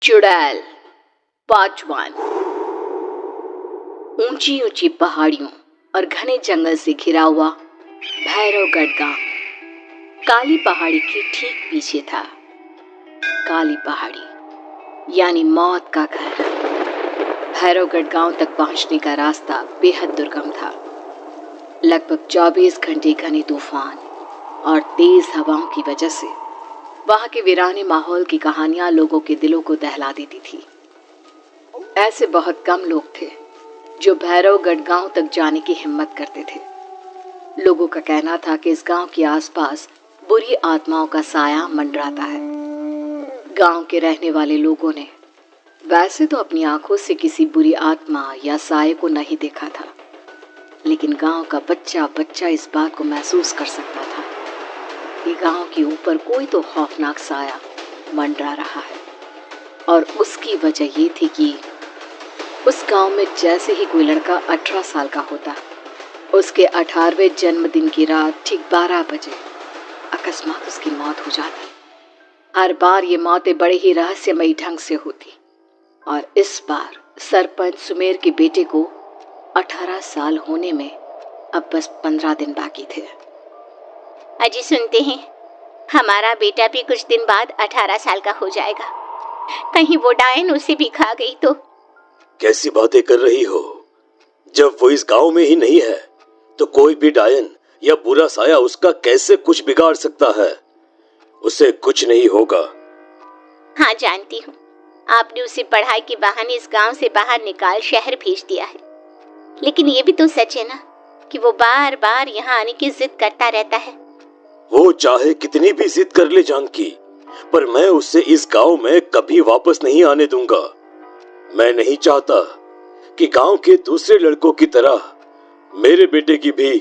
चुड़ैल पार्ट 1। ऊंची ऊंची पहाड़ियों और घने जंगल से घिरा हुआ भैरवगढ़ गांव काली पहाड़ी के ठीक पीछे था। काली पहाड़ी यानी मौत का घर। भैरवगढ़ गांव तक पहुंचने का रास्ता बेहद दुर्गम था। लगभग 24 घंटे घने तूफान और तेज हवाओं की वजह से वहां के वीराने माहौल की कहानियां लोगों के दिलों को दहला देती थी। ऐसे बहुत कम लोग थे जो भैरवगढ़ गांव तक जाने की हिम्मत करते थे। लोगों का कहना था कि इस गांव के आसपास बुरी आत्माओं का साया मंडराता है। गांव के रहने वाले लोगों ने वैसे तो अपनी आंखों से किसी बुरी आत्मा या साये को नहीं देखा था, लेकिन गांव का बच्चा बच्चा इस बात को महसूस कर सकता था कि गांव के ऊपर कोई तो खौफनाक साया मंडरा रहा है। और उसकी वजह ये थी कि उस गांव में जैसे ही कोई लड़का 18 साल का होता, उसके 18वें जन्मदिन की रात ठीक 12 बजे अकस्मात उसकी मौत हो जाती। हर बार ये मौतें बड़े ही रहस्यमयी ढंग से होती और इस बार सरपंच सुमेर के बेटे को 18 साल होने में अब बस 15 दिन बाकी थे। अजी सुनते हैं, हमारा बेटा भी कुछ दिन बाद 18 साल का हो जाएगा। कहीं वो डायन उसे भी खा गई तो? कैसी बातें कर रही हो? जब वो इस गांव में ही नहीं है तो कोई भी डायन या बुरा साया उसका कैसे कुछ बिगाड़ सकता है? उसे कुछ नहीं होगा। हाँ जानती हूँ, आपने उसे पढ़ाई के बहाने इस गांव से बाहर निकाल शहर भेज दिया है, लेकिन ये भी तो सच है ना कि वो बार बार यहाँ आने की जिद करता रहता है। वो चाहे कितनी भी जिद कर ले जानकी, पर मैं उसे इस गांव में कभी वापस नहीं आने दूंगा। मैं नहीं चाहता कि गांव के दूसरे लड़कों की तरह मेरे बेटे की भी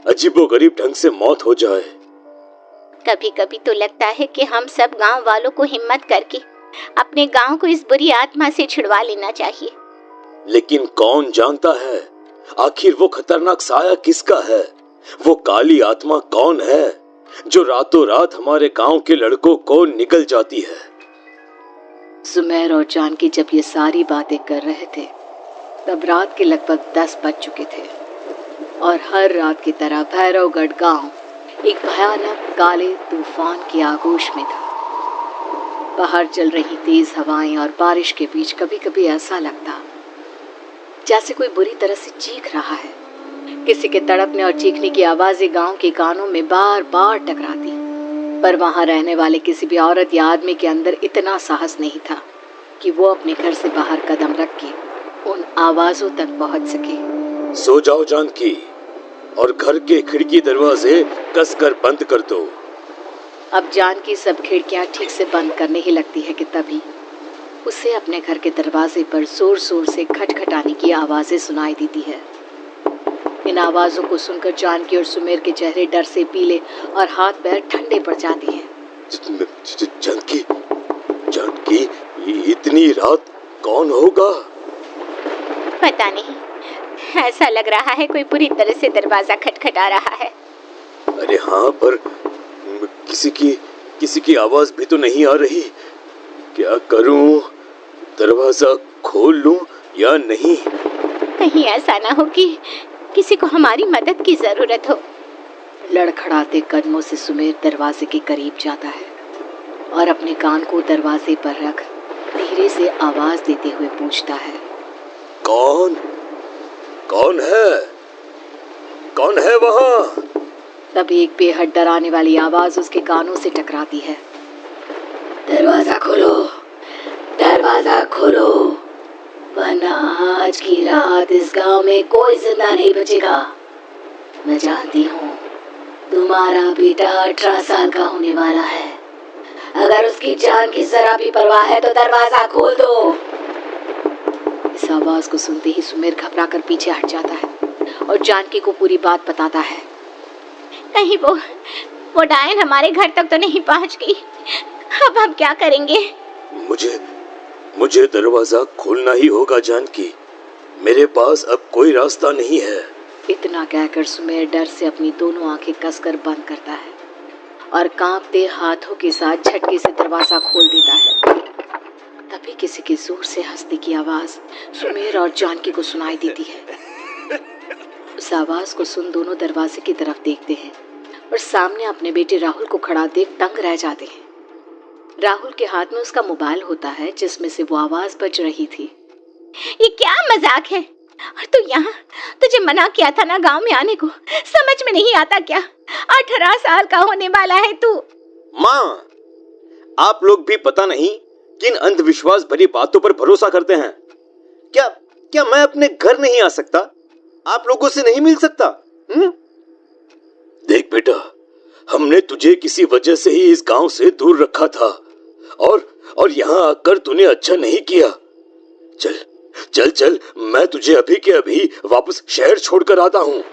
अजीबोगरीब ढंग से मौत हो जाए। कभी कभी तो लगता है कि हम सब गांव वालों को हिम्मत करके अपने गांव को इस बुरी आत्मा से छुड़वा लेना चाहिए। लेकिन कौन जानता है आखिर वो खतरनाक साया किसका है? वो काली आत्मा कौन है जो रातों रात हमारे गांव के लड़कों को निगल जाती है? सुमेर और जानकी जब ये सारी बातें कर रहे थे तब रात के लगभग 10 बज चुके थे और हर रात की तरह भैरवगढ़ गांव एक भयानक काले तूफान की आगोश में था। बाहर चल रही तेज हवाएं और बारिश के बीच कभी कभी ऐसा लगता जैसे कोई बुरी तरह से चीख रहा है। किसी के तड़पने और चीखने की आवाजें गांव के कानों में बार बार टकराती, पर वहां रहने वाले किसी भी औरत या आदमी के अंदर इतना साहस नहीं था कि वो अपने घर से बाहर कदम रख के उन आवाजों तक पहुंच सके। सो जाओ जानकी और घर के खिड़की दरवाजे कसकर बंद कर दो। अब जानकी सब खिड़कियां ठीक से बंद करने ही लगती है कि तभी उसे अपने घर के दरवाजे पर जोर जोर से खटखटाने की आवाजें सुनाई देती है। इन आवाजों को सुनकर जानकी और सुमेर के चेहरे डर से पीले और हाथ पैर ठंडे पड़ जाते हैं। जानकी, जानकी, इतनी रात कौन होगा? पता नहीं, ऐसा लग रहा है कोई बुरी तरह से दरवाजा खटखटा रहा है। अरे हाँ, पर किसी की आवाज भी तो नहीं आ रही। क्या करूं? दरवाजा खोल लूं या नहीं? कहीं ऐसा ना हो कि किसी को हमारी मदद की जरूरत हो। लड़खड़ाते कदमों से सुमेर दरवाजे के करीब जाता है और अपने कान को दरवाजे पर रख धीरे से आवाज देते हुए पूछता है, कौन? कौन है? कौन है वहां? तभी एक बेहद डराने वाली आवाज उसके कानों से टकराती है, दरवाजा खोलो, दरवाजा खोलो, वरना आज की रात इस गांव में कोई जिंदा नहीं बचेगा। मैं जानती हूँ तुम्हारा बेटा 18 साल का होने वाला है। अगर उसकी जान की जरा भी परवाह है तो दरवाजा खोल दो। इस आवाज को सुनते ही सुमेर घबरा कर पीछे हट जाता है और जानकी को पूरी बात बताता है। कहीं वो डायन हमारे घर तक तो नहीं पहुंच गई? अब हम क्या करेंगे? मुझे दरवाजा खोलना ही होगा जानकी। मेरे पास अब कोई रास्ता नहीं है। इतना कहकर सुमेर डर से अपनी दोनों आंखें कसकर बंद करता है और कांपते हाथों के साथ झटके से दरवाजा खोल देता है। तभी किसी के जोर से हंसने की आवाज सुमेर और जानकी को सुनाई देती है। उस आवाज को सुन दोनों दरवाजे की तरफ देखते हैं और सामने अपने बेटे राहुल को खड़ा देख दंग रह जाते हैं। राहुल के हाथ में उसका मोबाइल होता है जिसमें से वो आवाज बज रही थी। ये क्या मजाक है? और तू यहाँ, तुझे मना किया था ना गांव में आने को, समझ में नहीं आता क्या? 18 साल का होने वाला है तू। माँ, आप लोग भी पता नहीं किन अंधविश्वास भरी बातों पर भरोसा करते हैं। क्या क्या मैं अपने घर नहीं आ सकता? आप लोगों से नहीं मिल सकता? देख बेटा, हमने तुझे किसी वजह से ही इस गांव से दूर रखा था और यहाँ आकर तूने अच्छा नहीं किया। चल चल चल, मैं तुझे अभी के अभी वापस शहर छोड़कर आता हूँ।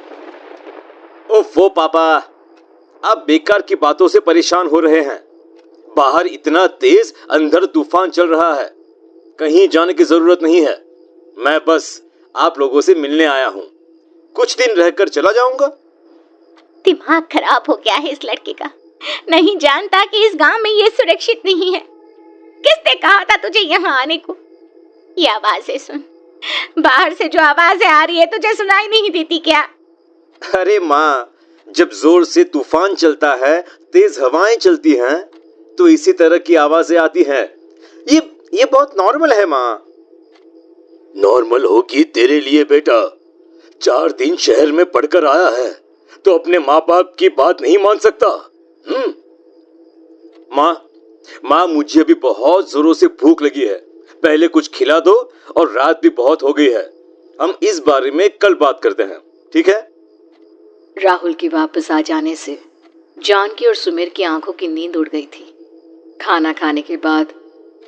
ओफो पापा, आप बेकार की बातों से परेशान हो रहे हैं। बाहर इतना तेज अंधड़ तूफान चल रहा है, कहीं जाने की जरूरत नहीं है। मैं बस आप लोगों से मिलने आया हूँ, कुछ दिन रहकर चला जाऊंगा। दिमाग खराब हो गया है इस लड़के का, नहीं जानता कि इस गांव में ये सुरक्षित नहीं है। किसने कहा था तुझे यहाँ आने को? ये आवाजें सुन, बाहर से जो आवाजें आ रही है तुझे सुनाई नहीं देती क्या? अरे माँ, जब जोर से तूफान चलता है, तेज हवाएं चलती हैं, तो इसी तरह की आवाजें आती हैं। ये बहुत नॉर्मल है माँ। नॉर्मल होगी तेरे लिए बेटा। 4 दिन शहर में पढ़कर आया है तो अपने माँ बाप की बात नहीं मान सकता। माँ, मुझे अभी बहुत जोरों से भूख लगी है, पहले कुछ खिला दो, और रात भी बहुत हो गई है। हम इस बारे में कल बात करते हैं, ठीक है? राहुल के वापस आ जाने से जानकी और सुमेर की आंखों की नींद उड़ गई थी। खाना खाने के बाद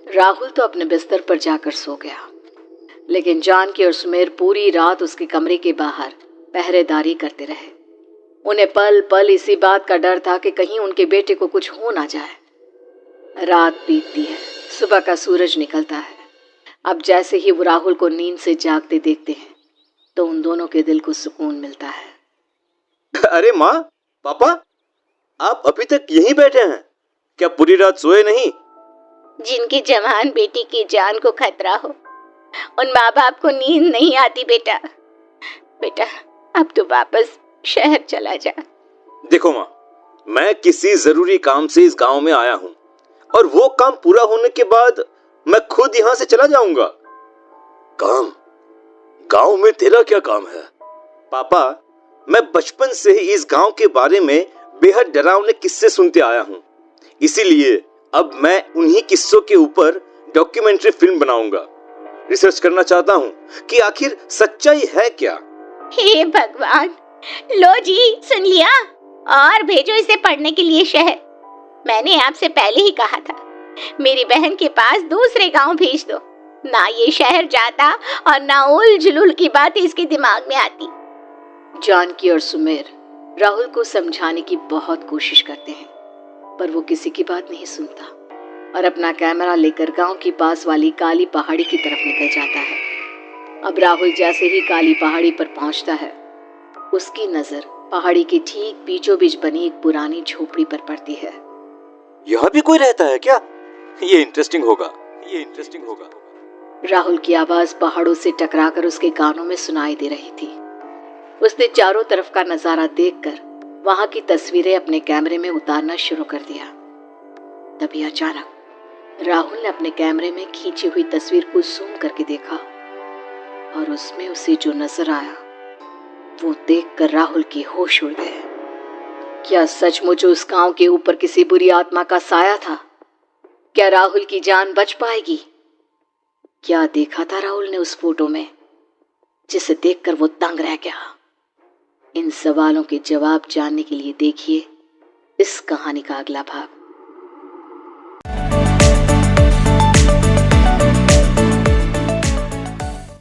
राहुल तो अपने बिस्तर पर जाकर सो गया, लेकिन जानकी और सुमेर पूरी रात उसके कमरे के बाहर पहरेदारी करते रहे। उन्हें पल पल इसी बात का डर था कि कहीं उनके बेटे को कुछ हो ना जाए। रात बीतती है, सुबह का सूरज निकलता है। अब जैसे ही वो राहुल को नींद से जागते देखते हैं तो उन दोनों के दिल को सुकून मिलता है। अरे माँ, पापा, आप अभी तक यहीं बैठे हैं क्या? पूरी रात सोए नहीं? जिनकी जवान बेटी की जान को खतरा हो, उन माँ बाप को नींद नहीं आती बेटा। बेटा, अब तो वापस शहर चला जा। देखो माँ, मैं किसी जरूरी काम से इस गांव में आया हूँ, और वो काम पूरा होने के बाद मैं खुद यहाँ से चला जाऊंगा। काम? गांव में तेरा क्या काम है? पापा, मैं बचपन से ही इस गांव के बारे में बेहद डरावने किस्से सुनते आया हूँ, इसीलिए अब मैं उन्हीं किस्सों के ऊपर डॉक्यूमेंट्री फिल्म बनाऊंगा। रिसर्च करना चाहता हूँ कि आखिर सच्चाई है क्या। हे भगवान, लो जी, सुन लिया, और भेजो इसे पढ़ने के लिए शहर। मैंने आपसे पहले ही कहा था, मेरी बहन के पास दूसरे गांव भेज दो। ना ये शहर जाता और ना उल जुलूल की बात इसके दिमाग में आती। जानकी और सुमेर राहुल को समझाने की बहुत कोशिश करते हैं, पर वो किसी की बात नहीं सुनता और अपना कैमरा लेकर गांव के पास वाली काली पहाड़ी की तरफ निकल जाता है। अब राहुल जैसे ही काली पहाड़ी पर पहुंचता है, उसकी नजर पहाड़ी के ठीक बीचों बीच बनी एक पुरानी झोपड़ी पर पड़ती है। यहाँ भी कोई रहता है क्या? ये इंटरेस्टिंग होगा। राहुल की आवाज पहाड़ों से टकराकर उसके कानों में सुनाई दे रही थी। उसने चारों तरफ का नजारा देखकर वहां की तस्वीरें अपने कैमरे में उतारना शुरू कर दिया। तभी अचानक राहुल ने अपने कैमरे में खींची हुई तस्वीर को जूम करके देखा, और उसमें उसे जो नजर आया वो देखकर राहुल के होश उड़ गए। क्या सचमुच उस गांव के ऊपर किसी बुरी आत्मा का साया था? क्या राहुल की जान बच पाएगी? क्या देखा था राहुल ने उस फोटो में जिसे देखकर वो दंग रह गया? इन सवालों के जवाब जानने के लिए देखिए इस कहानी का अगला भाग।